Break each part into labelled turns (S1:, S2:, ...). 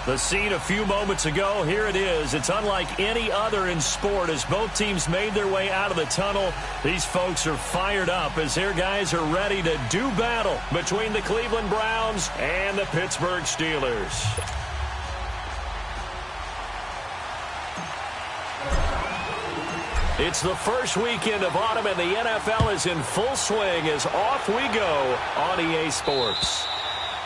S1: The scene a few moments ago, here it is. It's unlike any other in sport as both teams made their way out of the tunnel. These folks are fired up as their guys are ready to do battle between the Cleveland Browns and the Pittsburgh Steelers. It's the first weekend of autumn and the NFL is in full swing as off we go on EA Sports.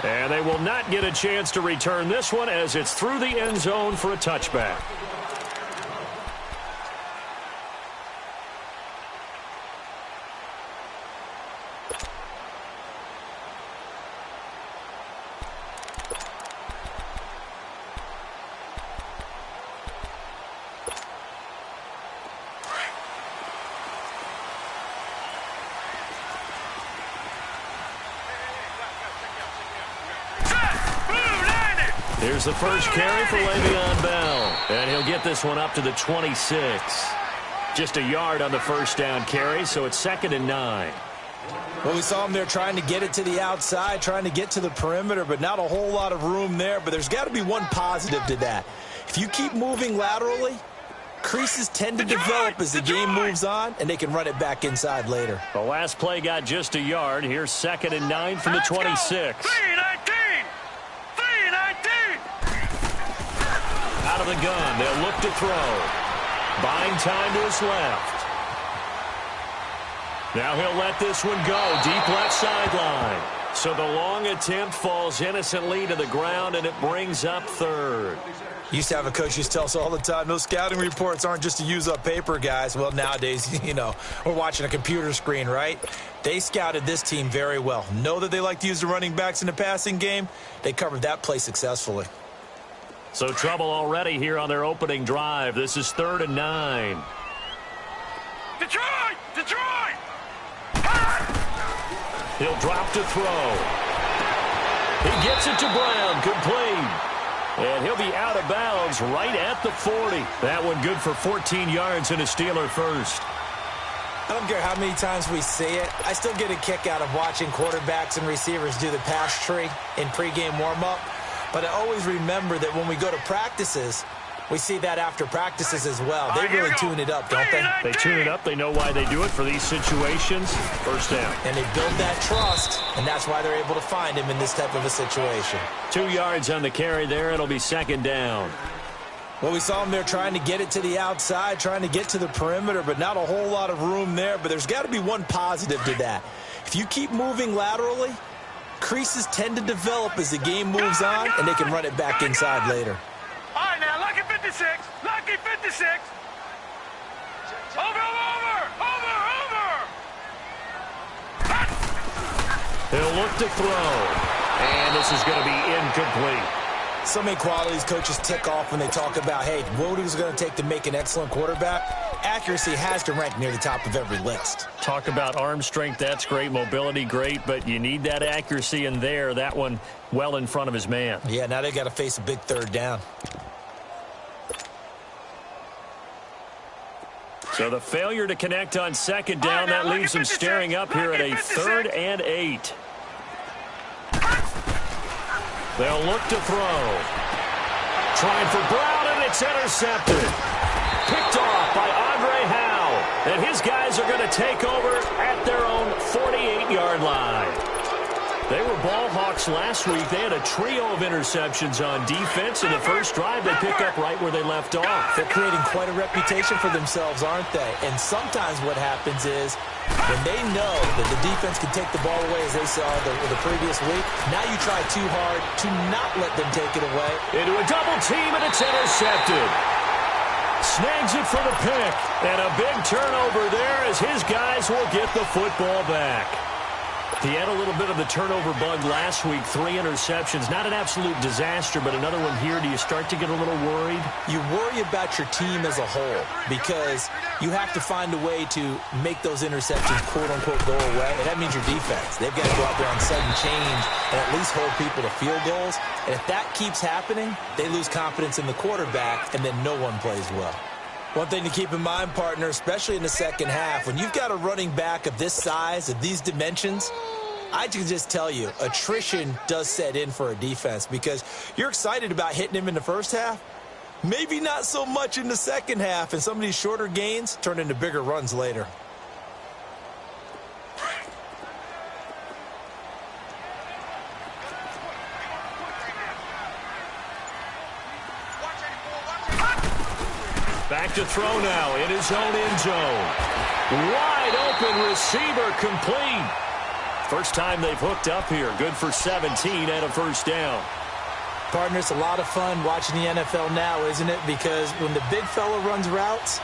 S1: And they will not get a chance to return this one as it's through the end zone for a touchback. Here's the first carry for Le'Veon Bell. And he'll get this one up to the 26. Just a yard on the first down carry, so it's 2nd and 9.
S2: Well, we saw him there trying to get it to the outside, trying to get to the perimeter, but not a whole lot of room there. But there's got to be one positive to that. If you keep moving laterally, creases tend to develop as the game moves on, and they can run it back inside later.
S1: The last play got just a yard. Here's 2nd and 9 from the 26. Out of the gun, they'll look to throw. Buying time to his left. Now he'll let this one go. Deep left sideline. So the long attempt falls innocently to the ground, and it brings up 3rd.
S2: Used to have a coach used to tell us all the time, those scouting reports aren't just to use up paper, guys. Well, nowadays, you know, we're watching a computer screen, right? They scouted this team very well. Know that they like to use the running backs in the passing game. They covered that play successfully.
S1: So trouble already here on their opening drive. This is 3rd and 9.
S3: Detroit! Detroit!
S1: He'll drop to throw. He gets it to Brown, complete. And he'll be out of bounds right at the 40. That one good for 14 yards and a Steeler first.
S2: I don't care how many times we see it. I still get a kick out of watching quarterbacks and receivers do the pass tree in pregame warm-up. But I always remember that when we go to practices, we see that after practices as well. They really tune it up, don't they?
S1: They tune it up. They know why they do it for these situations. First down.
S2: And they build that trust, and that's why they're able to find him in this type of a situation.
S1: 2 yards on the carry there. It'll be 2nd down.
S2: Well, we saw him there trying to get it to the outside, trying to get to the perimeter, but not a whole lot of room there. But there's got to be one positive to that. If you keep moving laterally, creases tend to develop as the game moves on, and they can run it back inside later.
S3: All right, now, lucky 56. Lucky 56. Over.
S1: He'll look to throw. And this is going to be incomplete.
S2: So many qualities coaches tick off when they talk about, hey, what is it going to take to make an excellent quarterback? Accuracy has to rank near the top of every list.
S1: Talk about arm strength, that's great. Mobility, great. But you need that accuracy in there. That one well in front of his man.
S2: Yeah, now they got to face a big 3rd down.
S1: So the failure to connect on 2nd down, that leaves them staring up here at a 3rd and 8. They'll look to throw. Trying for Brown, and it's intercepted. Picked off by Andre Howe. And his guys are going to take over at their own 48-yard line. They were ball hawks last week. They had a trio of interceptions on defense. In the first drive, they pick up right where they left off.
S2: They're creating quite a reputation for themselves, aren't they? And sometimes what happens is when they know that the defense can take the ball away, as they saw the previous week, now you try too hard to not let them take it away.
S1: Into a double team, and it's intercepted. Snags it for the pick. And a big turnover there as his guys will get the football back. He had a little bit of the turnover bug last week, 3 interceptions. Not an absolute disaster, but another one here. Do you start to get a little worried?
S2: You worry about your team as a whole because you have to find a way to make those interceptions, quote-unquote, go away. And that means your defense. They've got to go out there on sudden change and at least hold people to field goals. And if that keeps happening, they lose confidence in the quarterback, and then no one plays well. One thing to keep in mind, partner, especially in the second half, when you've got a running back of this size, of these dimensions, I can just tell you, attrition does set in for a defense because you're excited about hitting him in the first half. Maybe not so much in the second half, and some of these shorter gains turn into bigger runs later.
S1: Back to throw now in his own end zone. Wide open receiver complete. First time they've hooked up here. Good for 17 and a first down.
S2: Partner, it's a lot of fun watching the NFL now, isn't it? Because when the big fella runs routes,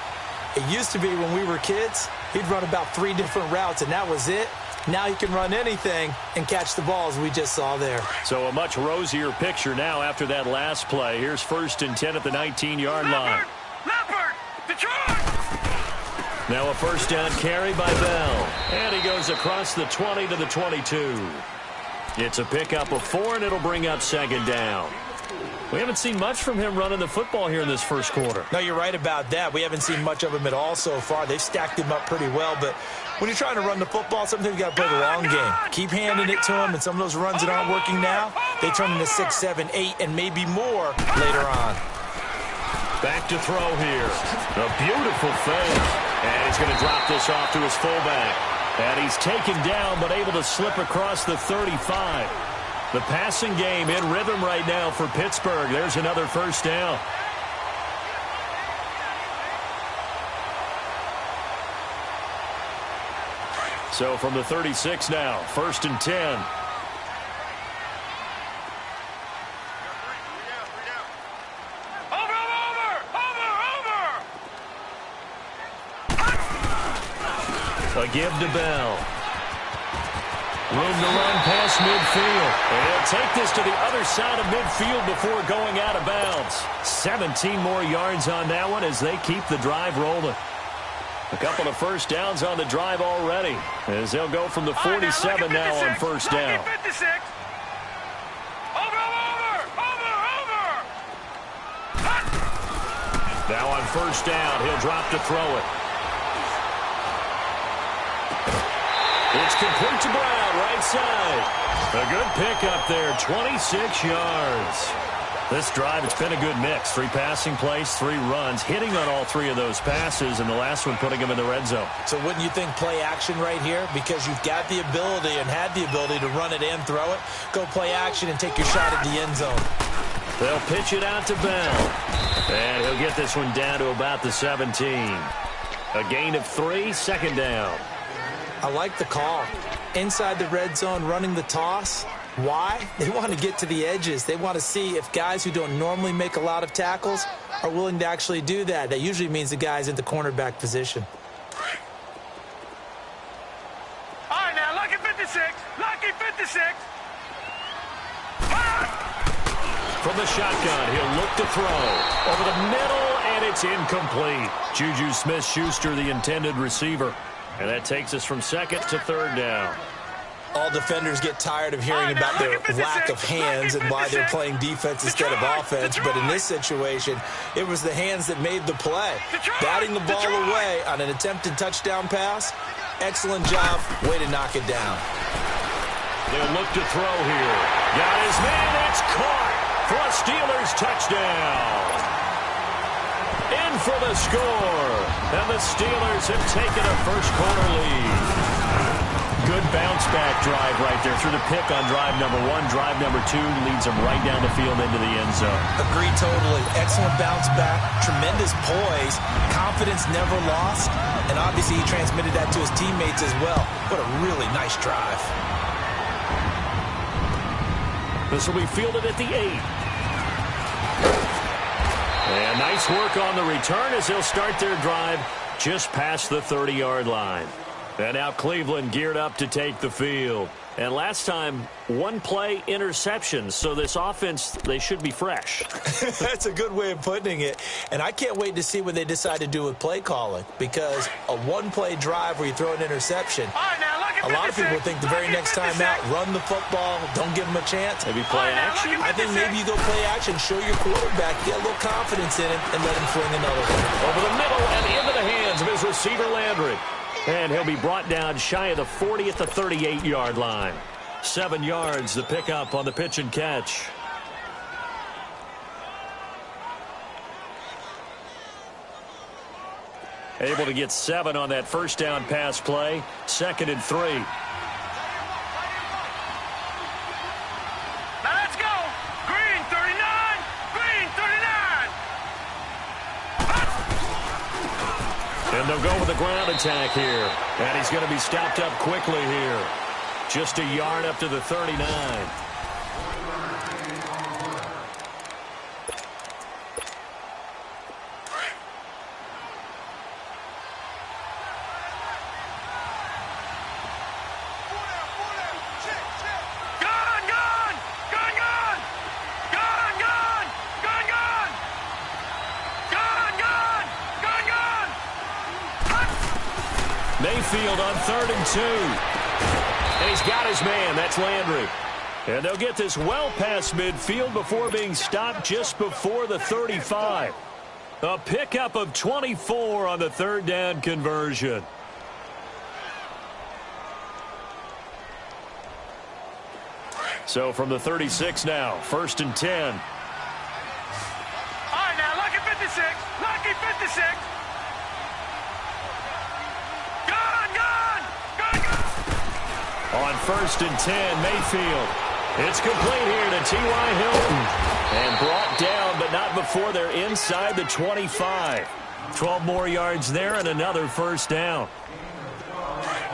S2: it used to be when we were kids, he'd run about 3 different routes, and that was it. Now he can run anything and catch the balls we just saw there.
S1: So a much rosier picture now after that last play. Here's 1st and 10 at the 19-yard line.
S3: Leopard! Detroit!
S1: Now a first down carry by Bell. And he goes across the 20 to the 22. It's a pickup of 4, and it'll bring up 2nd down. We haven't seen much from him running the football here in this first quarter.
S2: No, you're right about that. We haven't seen much of him at all so far. They've stacked him up pretty well, but when you're trying to run the football, sometimes you got to play the long game. Keep handing it to him, and some of those runs that aren't working now, they turn into 6, 7, 8, and maybe more later on.
S1: Back to throw here. A beautiful fake. And he's going to drop this off to his fullback. And he's taken down, but able to slip across the 35. The passing game in rhythm right now for Pittsburgh. There's another first down. So from the 36 now, 1st and 10. A give to Bell. Room to run past midfield. And he'll take this to the other side of midfield before going out of bounds. 17 more yards on that one as they keep the drive rolling. A couple of first downs on the drive already as they'll go from the 47 now on first down. Now on first down, he'll drop to throw it. It's complete to Brown, right side. A good pickup there, 26 yards. This drive, it's been a good mix. 3 passing plays, 3 runs, hitting on all 3 of those passes, and the last one putting them in the red zone.
S2: So wouldn't you think play action right here? Because you've got the ability and had the ability to run it and throw it. Go play action and take your shot at the end zone.
S1: They'll pitch it out to Bell. And he'll get this one down to about the 17. A gain of 3, 2nd down.
S2: I like the call. Inside the red zone, running the toss. Why? They want to get to the edges. They want to see if guys who don't normally make a lot of tackles are willing to actually do that. That usually means the guy's in the cornerback position.
S3: All right, now, lucky 56. Lucky 56.
S1: From the shotgun, he'll look to throw. Over the middle, and it's incomplete. Juju Smith-Schuster, the intended receiver. And that takes us from 2nd to 3rd down.
S2: All defenders get tired of hearing about their lack of hands and why they're playing defense instead of offense. But in this situation, it was the hands that made the play. Batting the ball away on an attempted touchdown pass. Excellent job. Way to knock it down.
S1: They'll look to throw here. Got his man. It's caught for a Steelers touchdown. In for the score. And the Steelers have taken a first quarter lead. Good bounce-back drive right there through the pick on drive number 1. Drive number 2 leads them right down the field into the end zone.
S2: Agreed totally. Excellent bounce-back. Tremendous poise. Confidence never lost. And obviously he transmitted that to his teammates as well. What a really nice drive.
S1: This will be fielded at the 8. And nice work on the return as they'll start their drive just past the 30-yard line. And now Cleveland geared up to take the field. And last time, 1 play interception. So this offense, they should be fresh.
S2: That's a good way of putting it. And I can't wait to see what they decide to do with play calling. Because a 1-play drive where you throw an interception, a lot of people think the very next time out, run the football, don't give them a chance.
S1: Maybe play action?
S2: I think maybe you go play action, show your quarterback, get a little confidence in him, and let him fling another one.
S1: Over the middle and into the hands of his receiver, Landry. And he'll be brought down shy of the 40 at the 38-yard line. 7 yards, the pickup on the pitch and catch. Able to get 7 on that first down pass play. 2nd and 3.
S3: Now let's go. Green 39. Green 39.
S1: And they'll go with the ground attack here. And he's going to be stopped up quickly here. Just a yard up to the 39. Mayfield on 3rd and 2. And he's got his man. That's Landry. And they'll get this well past midfield before being stopped just before the 35. A pickup of 24 on the 3rd down conversion. So from the 36 now, 1st and 10.
S3: All right, now, lucky 56. Lucky 56.
S1: On 1st and 10, Mayfield. It's complete here to T.Y. Hilton. And brought down, but not before they're inside the 25. 12 more yards there and another first down.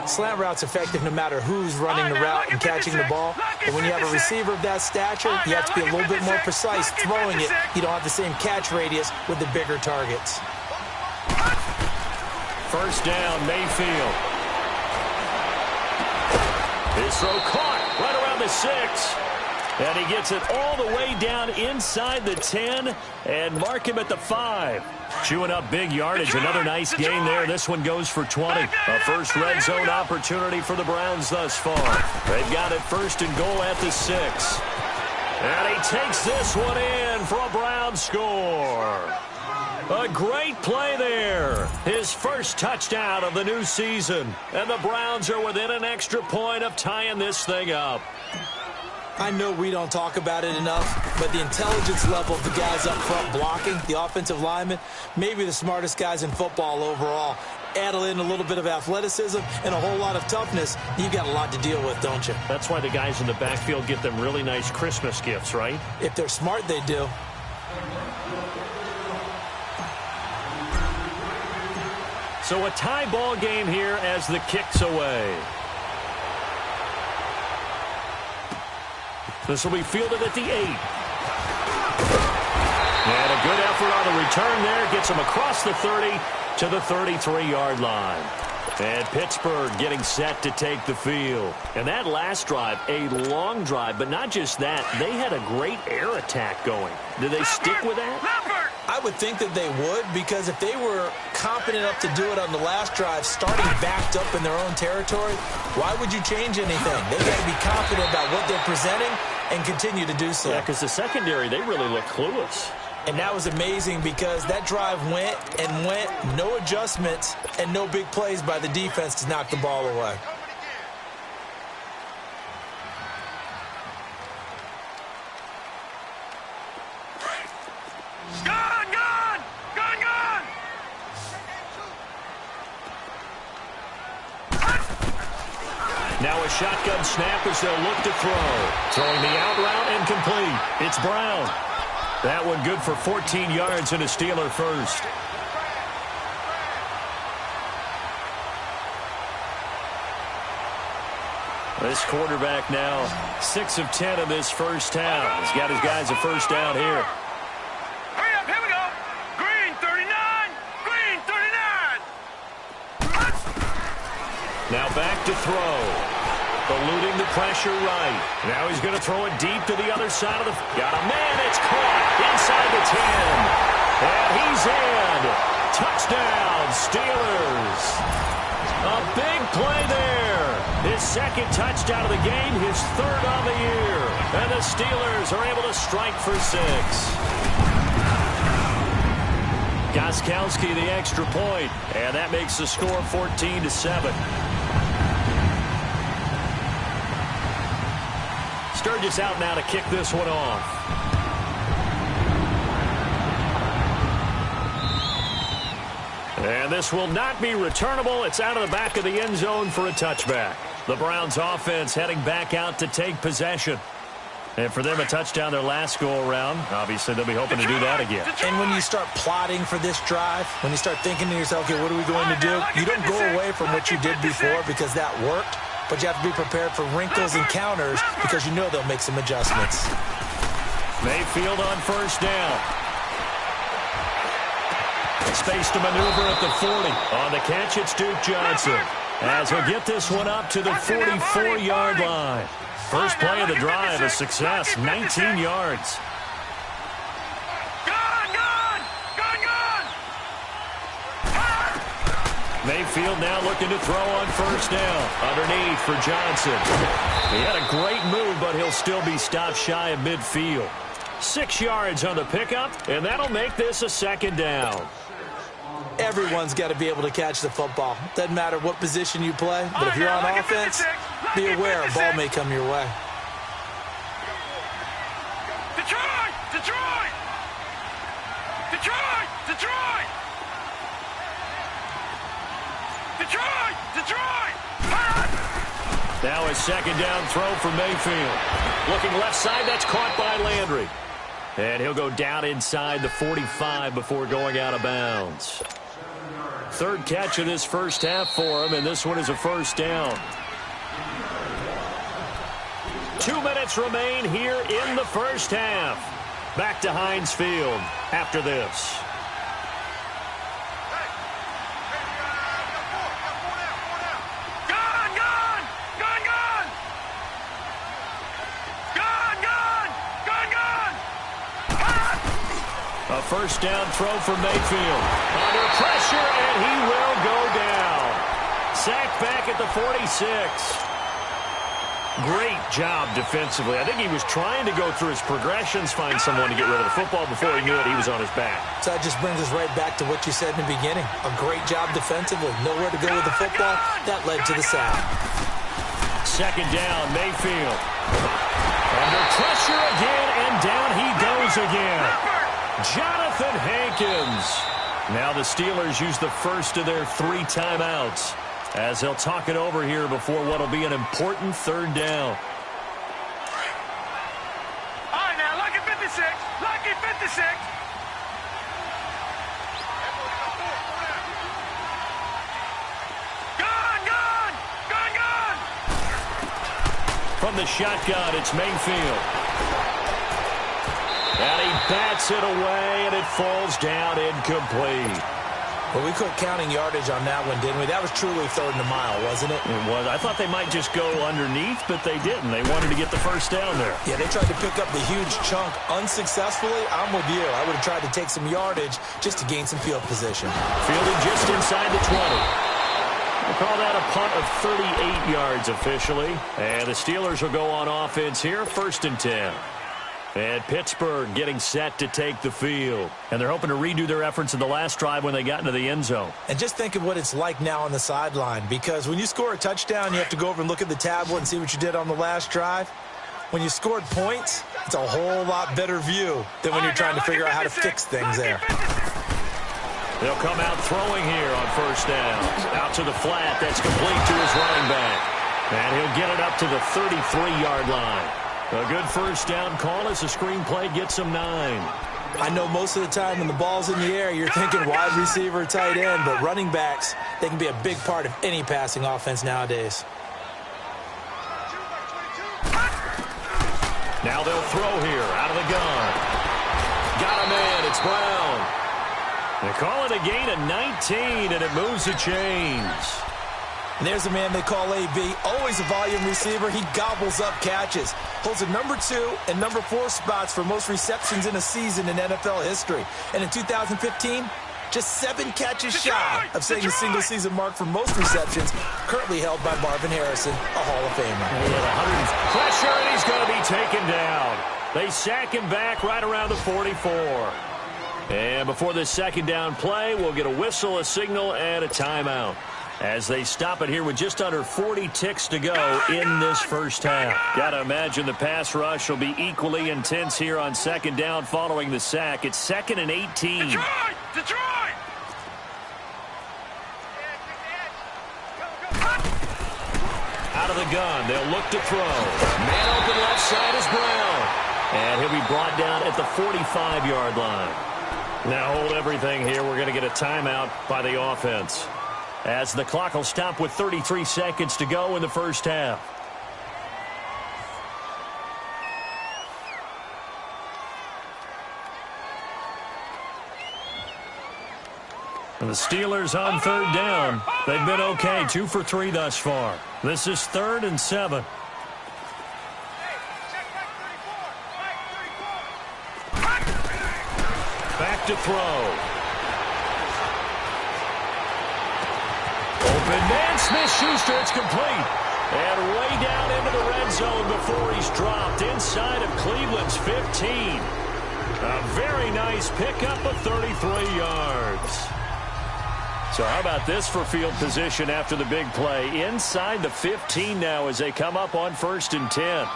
S2: Slant route's effective no matter who's running the route and catching the ball. But when you have a receiver of that stature, you have to be a little bit more precise throwing it. You don't have the same catch radius with the bigger targets.
S1: First down, Mayfield. His throw caught right around the 6. And he gets it all the way down inside the 10 and mark him at the 5. Chewing up big yardage. Another nice gain there. This one goes for 20. A first red zone opportunity for the Browns thus far. They've got it 1st and goal at the 6. And he takes this one in for a Brown score. A great play there. His first touchdown of the new season. And the Browns are within an extra point of tying this thing up.
S2: I know we don't talk about it enough, but the intelligence level of the guys up front blocking, the offensive linemen, maybe the smartest guys in football overall. Add in a little bit of athleticism and a whole lot of toughness, you've got a lot to deal with, don't you?
S1: That's why the guys in the backfield get them really nice Christmas gifts, right?
S2: If they're smart, they do.
S1: So a tie ball game here as the kick's away. This will be fielded at the 8. And a good effort on the return there. Gets him across the 30 to the 33-yard line. And Pittsburgh getting set to take the field. And that last drive, a long drive, but not just that. They had a great air attack going. Did they stick with that?
S2: I would think that they would, because if they were confident enough to do it on the last drive, starting backed up in their own territory, why would you change anything? They've got to be confident about what they're presenting and continue to do so.
S1: Yeah, because the secondary, they really look clueless.
S2: And that was amazing because that drive went and went, no adjustments, and no big plays by the defense to knock the ball away.
S1: Now a shotgun snap as they'll look to throw. Throwing the out route and complete. It's Brown. That one good for 14 yards and a Steeler first. This quarterback now 6 of 10 in this first half. He's got his guys a first down here.
S3: Hurry up, here we go. Green 39. Green 39.
S1: Now back to throw. Eluding the pressure right. Now he's going to throw it deep to the other side of the... Got a man. It's caught inside the 10. And he's in. Touchdown, Steelers. A big play there. His second touchdown of the game, his third on the year. And the Steelers are able to strike for 6. Gostkowski the extra point. And that makes the score 14-7. Sturgis out now to kick this one off. And this will not be returnable. It's out of the back of the end zone for a touchback. The Browns offense heading back out to take possession. And for them, a touchdown their last go-around. Obviously, they'll be hoping to do that again.
S2: And when you start plotting for this drive, when you start thinking to yourself, okay, what are we going to do? You don't go away from what you did before because that worked, but you have to be prepared for wrinkles and counters because you know they'll make some adjustments.
S1: Mayfield on first down. Space to maneuver at the 40. On the catch, it's Duke Johnson. As he'll get this one up to the 44-yard line. First play of the drive, a success, 19 yards. Mayfield now looking to throw on first down. Underneath for Johnson. He had a great move, but he'll still be stopped shy of midfield. 6 yards on the pickup, and that'll make this a second down.
S2: Everyone's got to be able to catch the football. Doesn't matter what position you play, but if you're on offense, be aware a ball may come your way.
S3: Detroit! Detroit! Detroit! Detroit! Detroit! Detroit!
S1: Now a second down throw for Mayfield. Looking left side, that's caught by Landry. And he'll go down inside the 45 before going out of bounds. Third catch of this first half for him, and this one is a first down. 2 minutes remain here in the first half. Back to Heinz Field after this. A first down throw for Mayfield. Under pressure, and he will go down. Sacked back at the 46. Great job defensively. I think he was trying to go through his progressions, find someone to get rid of the football. Before he knew it, he was on his back.
S2: So that just brings us right back to what you said in the beginning. A great job defensively. Nowhere to go with the football. That led to the sack.
S1: Second down, Mayfield. Under pressure again, and down he goes again. Jonathan Hankins. Now the Steelers use the first of their 3 timeouts as they'll talk it over here before what will be an important third down.
S3: All right, now, lucky 56. Lucky 56. Gun!
S1: From the shotgun, it's Mayfield. And he bats it away, and it falls down incomplete.
S2: Well, we quit counting yardage on that one, didn't we? That was truly third and a mile, wasn't it?
S1: It was. I thought they might just go underneath, but they didn't. They wanted to get the first down there.
S2: Yeah, they tried to pick up the huge chunk unsuccessfully. I'm with you. I would have tried to take some yardage just to gain some field position.
S1: Fielded just inside the 20. We'll call that a punt of 38 yards officially. And the Steelers will go on offense here, 1st and 10. And Pittsburgh getting set to take the field. And they're hoping to redo their efforts in the last drive when they got into the end zone.
S2: And just think of what it's like now on the sideline. Because when you score a touchdown, you have to go over and look at the tablet and see what you did on the last drive. When you scored points, it's a whole lot better view than when you're trying to figure out how to fix things there.
S1: They'll come out throwing here on first down. Out to the flat. That's complete to his running back. And he'll get it up to the 33-yard line. A good first down call as the screenplay gets him 9.
S2: I know most of the time when the ball's in the air, you're thinking wide receiver, tight end, but running backs, they can be a big part of any passing offense nowadays.
S1: Now they'll throw here out of the gun. Got him in. It's Brown. They call it a gain of 19, and it moves the chains.
S2: And there's a man they call AB, always a volume receiver. He gobbles up catches. Holds the number 2 and number 4 spots for most receptions in a season in NFL history. And in 2015, just 7 catches shy of setting the single-season mark for most receptions, currently held by Marvin Harrison, a Hall of Famer.
S1: Pressure, and he's going to be taken down. They sack him back right around the 44. And before this second down play, we'll get a whistle, a signal, and a timeout. as they stop it here with just under 40 ticks to go in this first half. Got to imagine the pass rush will be equally intense here on second down following the sack. It's 2nd and 18.
S3: Detroit! Detroit!
S1: Out of the gun, they'll look to throw. Man open left side is Brown. And he'll be brought down at the 45-yard line. Now hold everything here. We're going to get a timeout by the offense, as the clock will stop with 33 seconds to go in the first half. And the Steelers on third down. They've been okay, 2 for 3 thus far. This is 3rd and 7. Back to throw. Open man, Smith-Schuster, it's complete. And way down into the red zone before he's dropped inside of Cleveland's 15. A very nice pickup of 33 yards. So how about this for field position after the big play? Inside the 15 now as they come up on 1st and 10.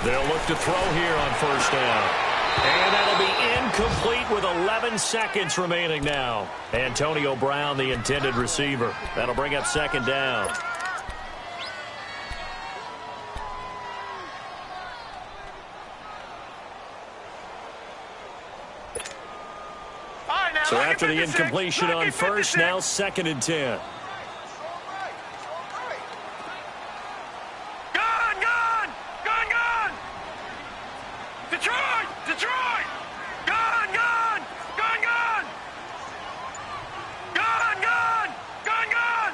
S1: They'll look to throw here on first down. And that'll be incomplete with 11 seconds remaining now. Antonio Brown, the intended receiver. That'll bring up 2nd down. So after the incompletion on first, now 2nd and 10.
S3: Detroit! Detroit! Gun! Gun! Gun! Gun! Gun! Gun! Gun! Gun!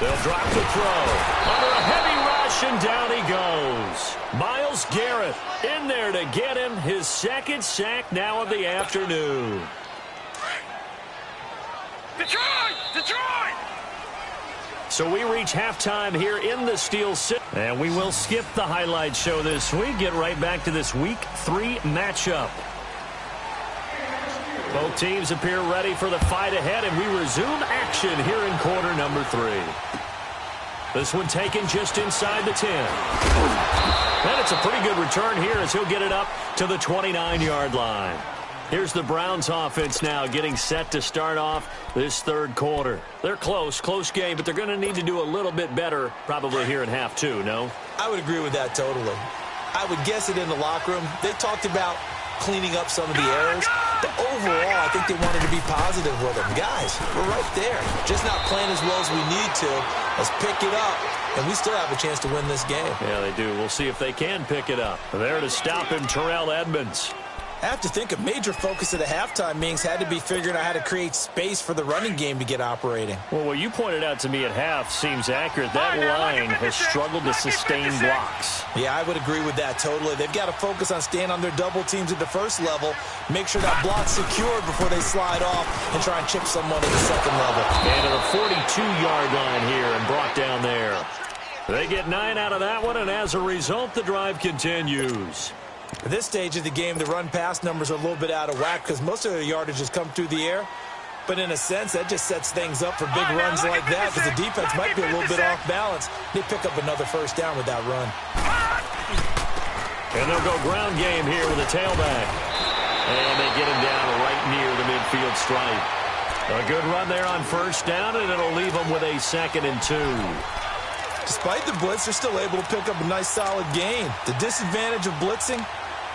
S1: They'll drop the throw. Under a heavy rush, and down he goes. Myles Garrett in there to get him his 2nd sack now of the afternoon.
S3: Detroit! Detroit!
S1: So we reach halftime here in the Steel City. And we will skip the highlight show this week. Get right back to this Week 3 matchup. Both teams appear ready for the fight ahead, and we resume action here in quarter number 3. This one taken just inside the 10. And it's a pretty good return here as he'll get it up to the 29-yard line. Here's the Browns offense now getting set to start off this 3rd quarter. They're close game, but they're going to need to do a little bit better probably here in half 2, no?
S2: I would agree with that totally. I would guess it in the locker room. They talked about cleaning up some of the errors, but overall, I think they wanted to be positive with them. Guys, we're right there. Just not playing as well as we need to. Let's pick it up, and we still have a chance to win this game.
S1: Yeah, they do. We'll see if they can pick it up. There to stop him, Terrell Edmonds.
S2: I have to think a major focus of the halftime meetings had to be figuring out how to create space for the running game to get operating.
S1: Well, what you pointed out to me at half seems accurate. That line has struggled to sustain blocks.
S2: Yeah, I would agree with that totally. They've got to focus on staying on their double teams at the first level, make sure that block's secured before they slide off and try and chip someone at the second level.
S1: And to the 42-yard line here and brought down there. They get 9 out of that one, and as a result, the drive continues.
S2: At this stage of the game, the run-pass numbers are a little bit out of whack because most of their yardage has come through the air. But in a sense, that just sets things up for big runs like that because the defense might be a little bit off balance. They pick up another first down with that run.
S1: And they'll go ground game here with a tailback. And they get him down right near the midfield stripe. A good run there on first down, and it'll leave them with a 2nd and 2.
S2: Despite the blitz, they're still able to pick up a nice solid gain. The disadvantage of blitzing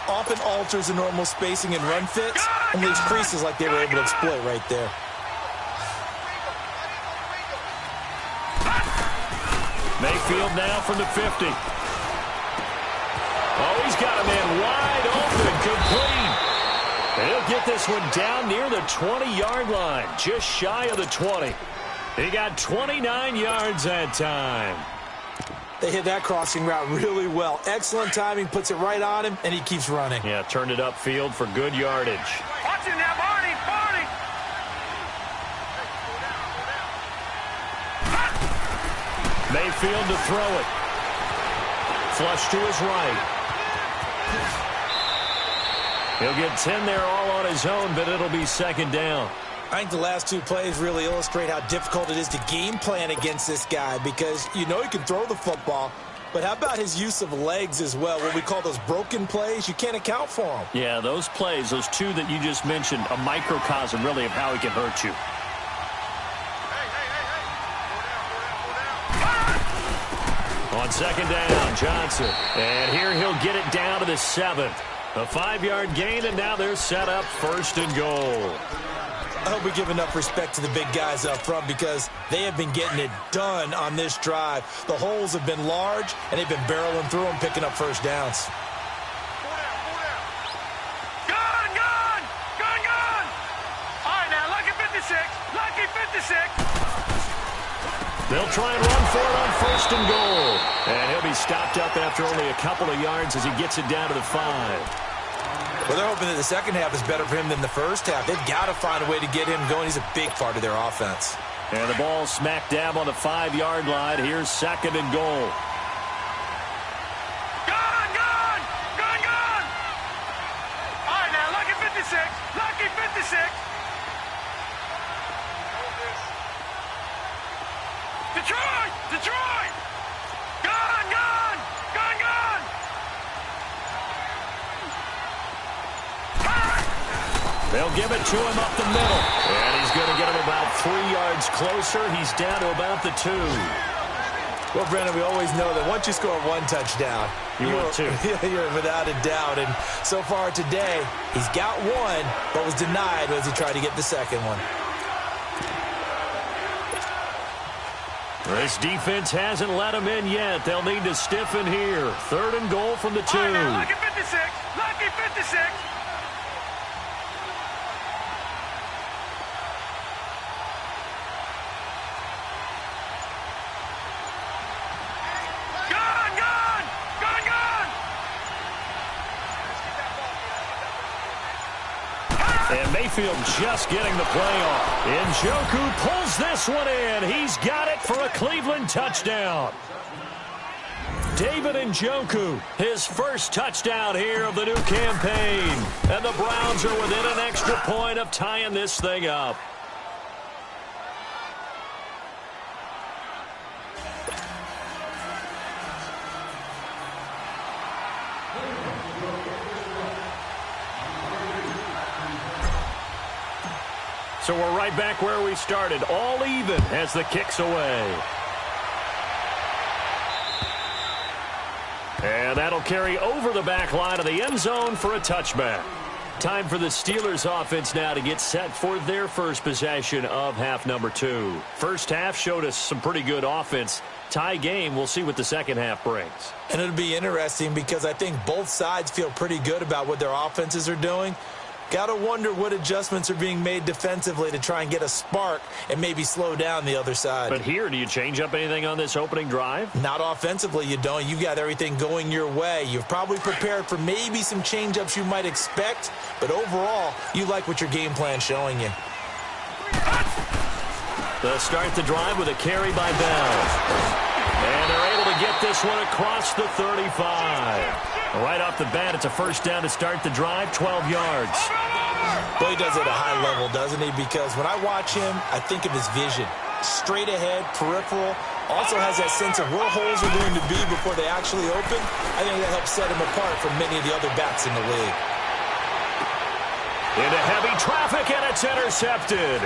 S2: often alters the normal spacing and run fits and leaves creases like they were able to exploit right there.
S1: Mayfield now from the 50. Oh, he's got a man wide open, complete. And he'll get this one down near the 20-yard line, just shy of the 20. He got 29 yards that time.
S2: They hit that crossing route really well. Excellent timing, puts it right on him, and he keeps running.
S1: Yeah, turned it upfield for good yardage.
S3: Watch him now, Barney! Barney!
S1: Mayfield to throw it. Flush to his right. He'll get 10 there all on his own, but it'll be second down.
S2: I think the last two plays really illustrate how difficult it is to game plan against this guy because you know he can throw the football, but how about his use of legs as well? What we call those broken plays, you can't account for them.
S1: Yeah, those plays, those two that you just mentioned, a microcosm really of how he can hurt you. On second down, Johnson. And here he'll get it down to the 7th. A 5-yard gain, and now they're set up first and goal.
S2: I hope we give enough respect to the big guys up front because they have been getting it done on this drive. The holes have been large, and they've been barreling through them, picking up first downs.
S3: Gun, gun! Gun, gun! All right, now, lucky 56. Lucky 56.
S1: They'll try and run for it on first and goal. And he'll be stopped up after only a couple of yards as he gets it down to the 5.
S2: Well, they're hoping that the second half is better for him than the first half. They've got to find a way to get him going. He's a big part of their offense.
S1: And the ball smack dab on the 5-yard line. Here's second and goal.
S3: Gun, gun! Gun, gun! All right, now, lucky 56. Lucky 56. Detroit! Detroit! Gun, gun! Gun, gun!
S1: They'll give it to him up the middle. And he's going to get him about 3 yards closer. He's down to about the 2.
S2: Well, Brandon, we always know that once you score one touchdown,
S1: you're
S2: without a doubt. And so far today, he's got one, but was denied as he tried to get the second one.
S1: This defense hasn't let him in yet. They'll need to stiffen here. Third and goal from the 2.
S3: All right, now, lucky 56. Lucky 56.
S1: And Mayfield just getting the play off. Njoku pulls this one in. He's got it for a Cleveland touchdown. David Njoku, his first touchdown here of the new campaign. And the Browns are within an extra point of tying this thing up. So we're right back where we started, all even as the kick's away. And that'll carry over the back line of the end zone for a touchback. Time for the Steelers offense now to get set for their first possession of half number 2. First half showed us some pretty good offense. Tie game, we'll see what the second half brings.
S2: And it'll be interesting because I think both sides feel pretty good about what their offenses are doing. Got to wonder what adjustments are being made defensively to try and get a spark and maybe slow down the other side.
S1: But here, do you change up anything on this opening drive?
S2: Not offensively, you don't. You've got everything going your way. You've probably prepared for maybe some change-ups you might expect, but overall, you like what your game plan's showing you.
S1: They'll start the drive with a carry by Bell. And they're able to get this one across the 35. Right off the bat, it's a first down to start the drive, 12 yards.
S2: Boy, he does it at a high level, doesn't he? Because when I watch him, I think of his vision. Straight ahead, peripheral, also has that sense of where holes are going to be before they actually open. I think that helps set him apart from many of the other backs in the league.
S1: Into heavy traffic, and it's intercepted.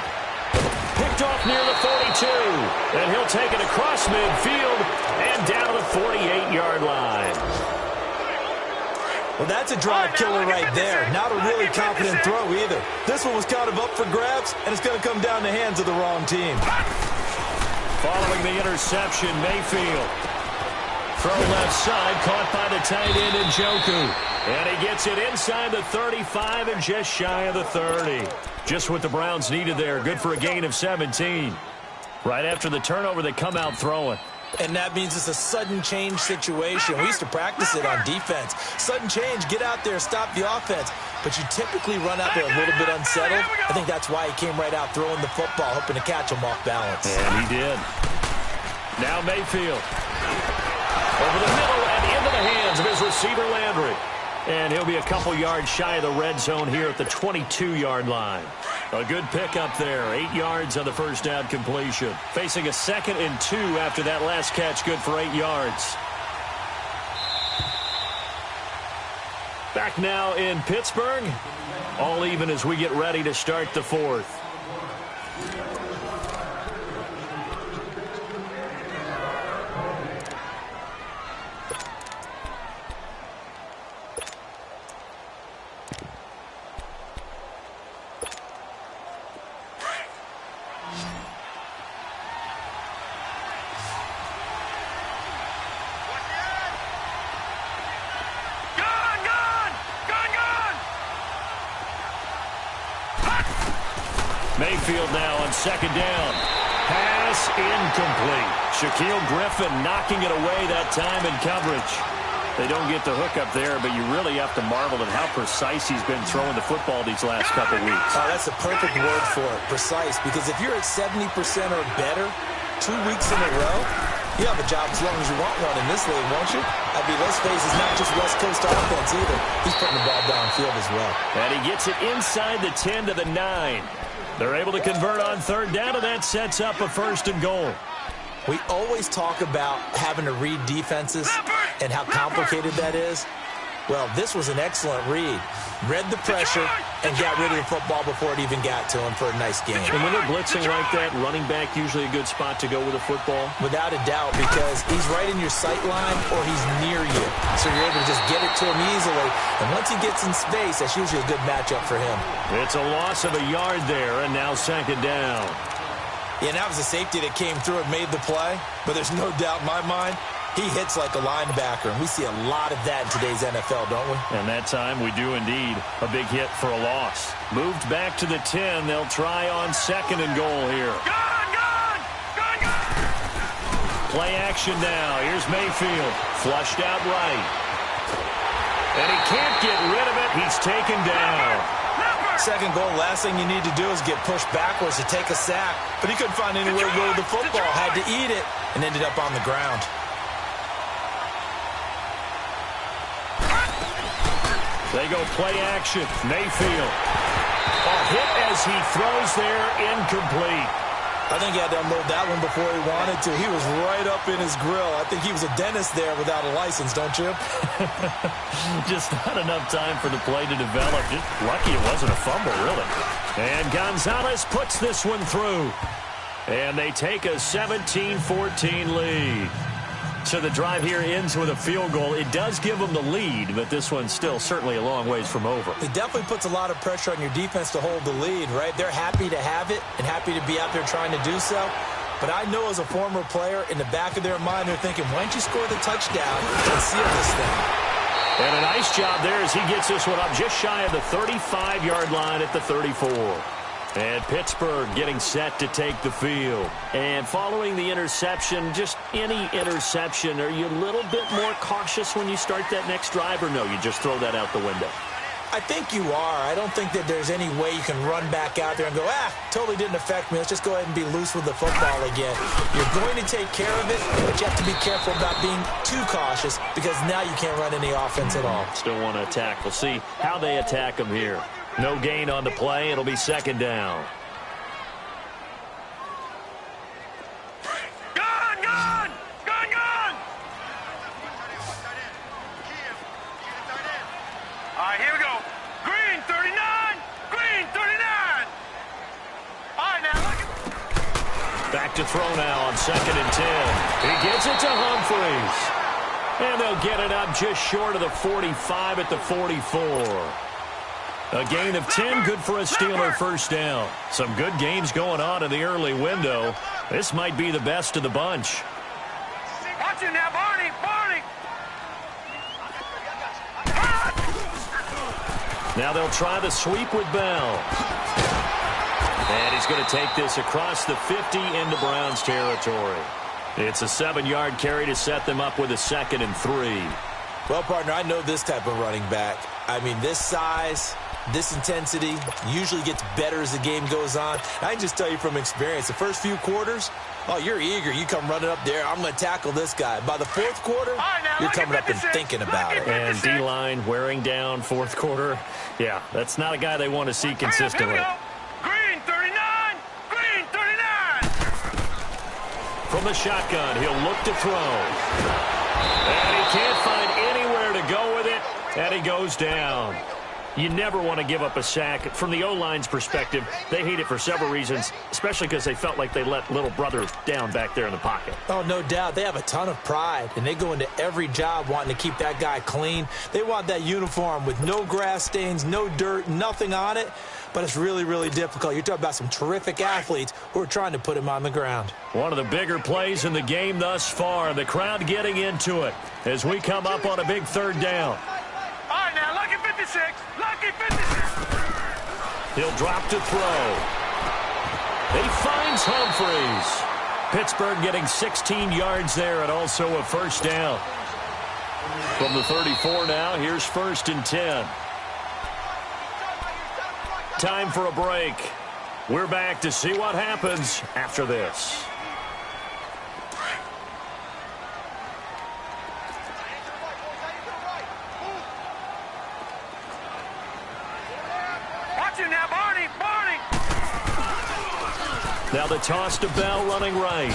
S1: Picked off near the 42. And he'll take it across midfield and down to the 48-yard line.
S2: Well, that's a drive killer right there. Not a really confident throw either. This one was kind of up for grabs, and it's going to come down the hands of the wrong team.
S1: Following the interception, Mayfield. Throw left side, caught by the tight end Njoku. And he gets it inside the 35 and just shy of the 30. Just what the Browns needed there. Good for a gain of 17. Right after the turnover, they come out throwing.
S2: And that means it's a sudden change situation. We used to practice it on defense. Sudden change, get out there, stop the offense. But you typically run out there a little bit unsettled. I think that's why he came right out throwing the football, hoping to catch him off balance.
S1: And he did. Now Mayfield. Over the middle and into the hands of his receiver Landry. And he'll be a couple yards shy of the red zone here at the 22-yard line. A good pickup there. 8 yards on the first down completion. Facing a 2nd and 2 after that last catch. Good for 8 yards. Back now in Pittsburgh. All even as we get ready to start the 4th. Mayfield now on 2nd down. Pass incomplete. Shaquille Griffin knocking it away that time in coverage. They don't get the hook up there, but you really have to marvel at how precise he's been throwing the football these last couple weeks.
S2: Oh, that's a perfect word for it, precise, because if you're at 70% or better 2 weeks in a row, you have a job as long as you want one in this league, won't you? I mean, let's face it, it's not just West Coast offense either. He's putting the ball downfield as well.
S1: And he gets it inside the 10 to the 9. They're able to convert on 3rd down, and that sets up a 1st and goal.
S2: We always talk about having to read defenses and how complicated that is. Well, this was an excellent read. Read the pressure and got rid of the football before it even got to him for a nice game.
S1: And when they're blitzing like that, running back usually a good spot to go with the football?
S2: Without a doubt, because he's right in your sight line or he's near you. So you're able to just get it to him easily. And once he gets in space, that's usually a good matchup for him.
S1: It's a loss of a yard there, and now 2nd down.
S2: Yeah, and that was a safety that came through and made the play. But there's no doubt in my mind, he hits like a linebacker, and we see a lot of that in today's NFL, don't we?
S1: And that time we do indeed. A big hit for a loss. Moved back to the 10. They'll try on 2nd and goal here.
S3: Gone!
S1: Play action now. Here's Mayfield. Flushed out right. And he can't get rid of it. He's taken down.
S2: 2nd goal, last thing you need to do is get pushed backwards to take a sack. But he couldn't find anywhere to go with the football. Had to eat it and ended up on the ground.
S1: They go play action. Mayfield. A hit as he throws there, incomplete.
S2: I think he had to unload that one before he wanted to. He was right up in his grill. I think he was a dentist there without a license, don't you?
S1: Just not enough time for the play to develop. Just lucky it wasn't a fumble, really. And Gonzalez puts this one through. And they take a 17-14 lead. So the drive here ends with a field goal. It does give them the lead, but this one's still certainly a long ways from over.
S2: It definitely puts a lot of pressure on your defense to hold the lead, right? They're happy to have it and happy to be out there trying to do so. But I know as a former player, in the back of their mind, they're thinking, why don't you score the touchdown and seal this thing?
S1: And a nice job there as he gets this one up just shy of the 35-yard line at the 34. And Pittsburgh getting set to take the field. And following the interception, just any interception, are you a little bit more cautious when you start that next drive, or no, you just throw that out the window?
S2: I think you are. I don't think that there's any way you can run back out there and go, totally didn't affect me. Let's just go ahead and be loose with the football again. You're going to take care of it, but you have to be careful about being too cautious because now you can't run any offense at all.
S1: Still want to attack. We'll see how they attack them here. No gain on the play. It'll be 2nd down.
S3: Gone! All right, here we go. Green 39! Green 39! All right, now look at...
S1: Back to throw now on 2nd and 10. He gets it to Humphries. And they'll get it up just short of the 45 at the 44. A gain of 10, good for a Steeler 1st down. Some good games going on in the early window. This might be the best of the bunch.
S3: Watch him now, Barney!
S1: Now they'll try the sweep with Bell. And he's going to take this across the 50 into Browns territory. It's a 7-yard carry to set them up with a 2nd and 3.
S2: Well, partner, I know this type of running back. I mean, this size, this intensity usually gets better as the game goes on. I can just tell you from experience, the first few quarters, oh, you're eager. You come running up there, I'm going to tackle this guy. By the fourth quarter, you're coming up and thinking about it.
S1: And D-line wearing down fourth quarter. Yeah, that's not a guy they want to see consistently.
S3: Green 39! Green 39!
S1: From the shotgun, he'll look to throw. And he can't find anywhere to go with it, and he goes down. You never want to give up a sack. From the O-line's perspective, they hate it for several reasons, especially because they felt like they let little brother down back there in the pocket.
S2: Oh, no doubt. They have a ton of pride, and they go into every job wanting to keep that guy clean. They want that uniform with no grass stains, no dirt, nothing on it, but it's really, really difficult. You're talking about some terrific athletes who are trying to put him on the ground.
S1: One of the bigger plays in the game thus far. The crowd getting into it as we come up on a big third down.
S3: All right, now, lucky 56. Lucky 56.
S1: He'll drop to throw. He finds Humphreys. Pittsburgh getting 16 yards there and also a first down. From the 34 now, here's 1st and 10. Time for a break. We're back to see what happens after this.
S3: Now, Barney, Barney.
S1: Now the toss to Bell running right.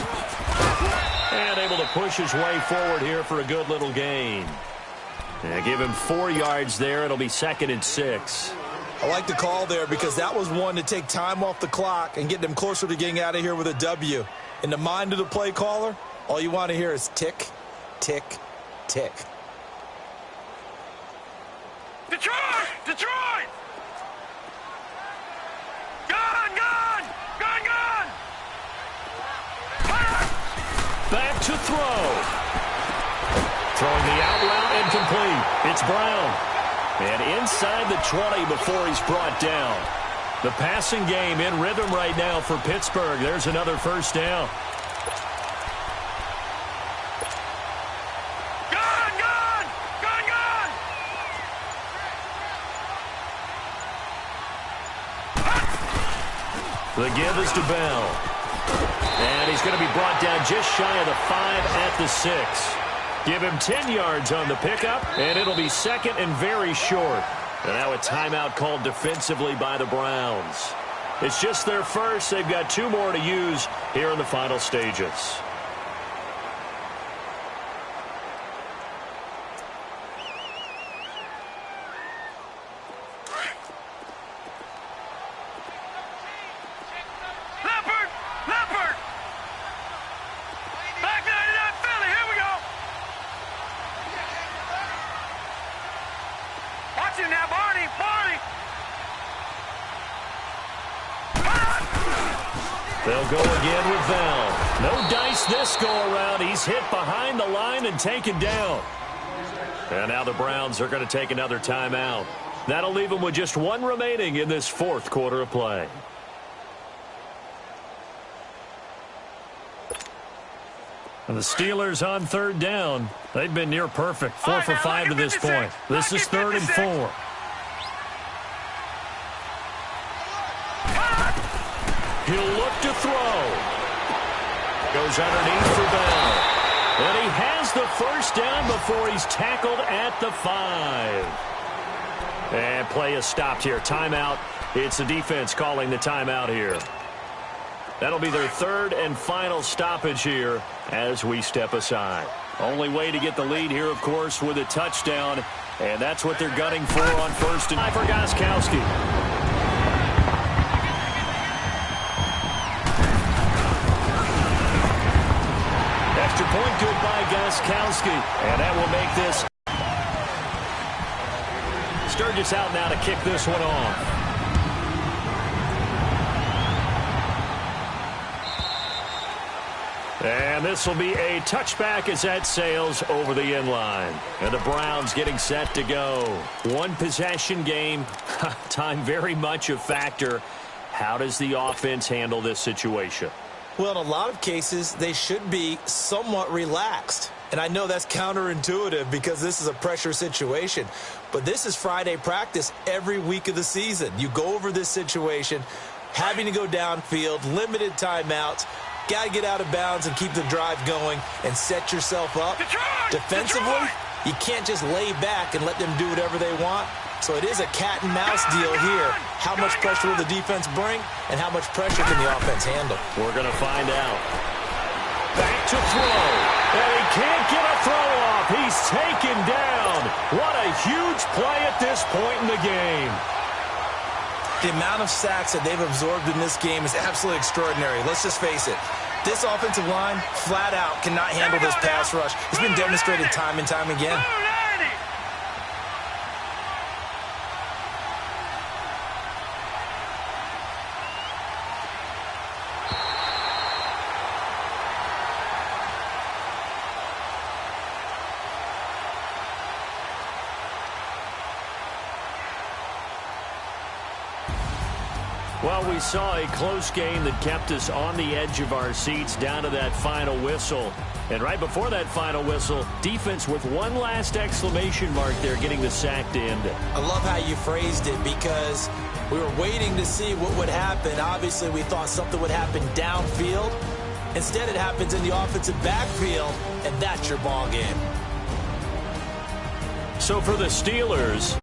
S1: And able to push his way forward here for a good little gain. And give him 4 yards there. It'll be 2nd and 6.
S2: I like the call there because that was one to take time off the clock and get them closer to getting out of here with a W. In the mind of the play caller, all you want to hear is tick, tick, tick.
S3: Detroit! Detroit! Gun! Gun! Gun! Gun!
S1: Back to throw. Throwing the out route incomplete. It's Brown. And inside the 20 before he's brought down. The passing game in rhythm right now for Pittsburgh. There's another first down.
S3: Gun! Gun! Gun! Gun!
S1: The give is to Bell. And he's going to be brought down just shy of the 5 at the 6. Give him 10 yards on the pickup, and it'll be 2nd and very short. And now a timeout called defensively by the Browns. It's just their first. They've got 2 more to use here in the final stages.
S3: Now, Barney, Barney.
S1: They'll go again with Bell. No dice this go-around. He's hit behind the line and taken down. And now the Browns are going to take another timeout. That'll leave them with just 1 remaining in this 4th quarter of play. And the Steelers on 3rd down. They've been near perfect. 4 for 5 to this point. This is 3rd and 4. He'll look to throw. Goes underneath for Bell. And he has the first down before he's tackled at the 5. And play is stopped here. Timeout. It's the defense calling the timeout here. That'll be their 3rd and final stoppage here as we step aside. Only way to get the lead here, of course, with a touchdown. And that's what they're gunning for on 1st and 5 for Gostkowski. Extra point good by Gostkowski. And that will make this. Sturgis out now to kick this one off. And this will be a touchback as that sails over the end line. And the Browns getting set to go. 1 possession game. Time very much a factor. How does the offense handle this situation?
S2: Well, in a lot of cases, they should be somewhat relaxed. And I know that's counterintuitive because this is a pressure situation. But this is Friday practice every week of the season. You go over this situation, having to go downfield, limited timeouts, got to get out of bounds and keep the drive going and set yourself up. Defensively, you can't just lay back and let them do whatever they want. So it is a cat and mouse deal here. How much pressure will the defense bring and how much pressure can the offense handle?
S1: We're going to find out. Back to throw. And he can't get a throw off. He's taken down. What a huge play at this point in the game.
S2: The amount of sacks that they've absorbed in this game is absolutely extraordinary. Let's just face it. This offensive line, flat out, cannot handle this pass rush. It's been demonstrated time and time again.
S1: Well, we saw a close game that kept us on the edge of our seats down to that final whistle. And right before that final whistle, defense with one last exclamation mark there, getting the sack to end it.
S2: I love how you phrased it because we were waiting to see what would happen. Obviously, we thought something would happen downfield. Instead, it happens in the offensive backfield, and that's your ball game.
S1: So for the Steelers,